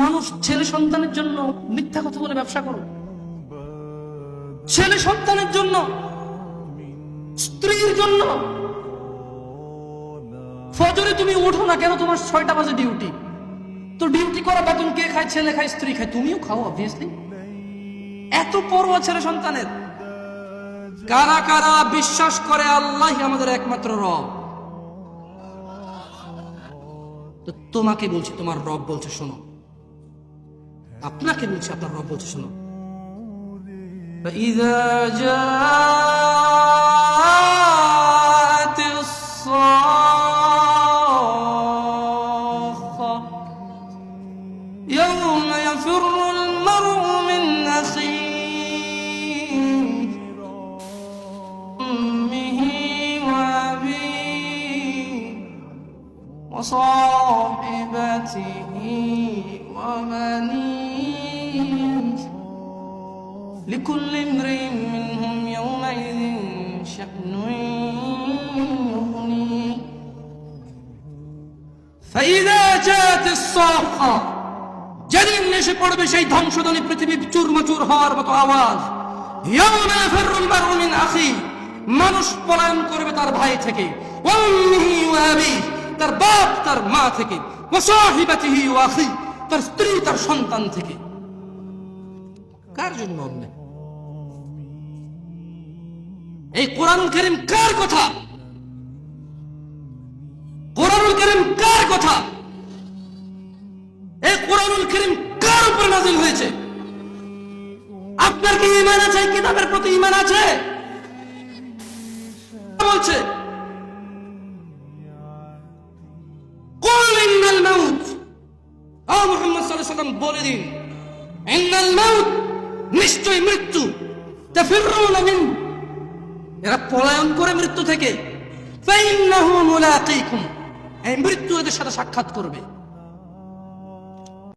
মানুষ ছেলে সন্তানের জন্য মিথ্যা কথা বলে ব্যবসা করো, ছেলে সন্তানের জন্য, স্ত্রীর জন্য। ফজরে তুমি ওঠো না কেন? তোমার 6টা বাজে ডিউটি, তো ডিউটি করা বেতন কে খায়? ছেলে খায়, স্ত্রী খায়, তুমিও খাও অবভিয়াসলি। এত পরোয়া ছেলে সন্তানের। কারা কারা বিশ্বাস করে আল্লাহই আমাদের একমাত্র রব? তো তোমাকে বলছি, তোমার রব বলছে শোনো, আপনাকে বলছি, আপনার রব বলছে শোনো। فإذا جاءت الصاخة يوم يفر المرء من أخيه أمه وأبيه وصاحبته وبنيه لكل امرئ منهم يومئذ شأن يغنيه فإذا جاءت الصاخة যেদিন এসে পড়বে সেই ধ্বংসধ্বনি, পৃথিবী চুরমাচুর হওয়ার মতো আওয়াজ। ইয়াওমা ইয়াফিরুল মারউ মিন আখি, মানুষ পলায়ন করবে তার ভাই থেকে, ওয়া উম্মিহি ওয়া আবিহি, তার বাপ তার মা থেকে, ওয়া সাহিবাতিহি ওয়া আখি, তার স্ত্রী তার সন্তান থেকে। কার জন্য হবে এই কোরআনুল কারীম? কার কথা? কোরআনুল কারীম কার কথা? এই কোরআনুল কারীম কার উপরে নাযিল হয়েছে? আপনার কি ঈমান আছে? কিতাবের প্রতি ঈমান আছে? বলছে কুল ইন্নাল মাউত, ও মুহাম্মদ সাল্লাল্লাহু আলাইহি ওয়াসাল্লাম বলে দিন, ইন্নাল মাউত, নিশ্চয় মৃত্যু, তাফিরুনা মিন, এরা পলায়ন করে মৃত্যু থেকে, ফাইন্নাহু মুলাকীকুম, এই মৃত্যু এদের সাথে সাক্ষাৎ করবে।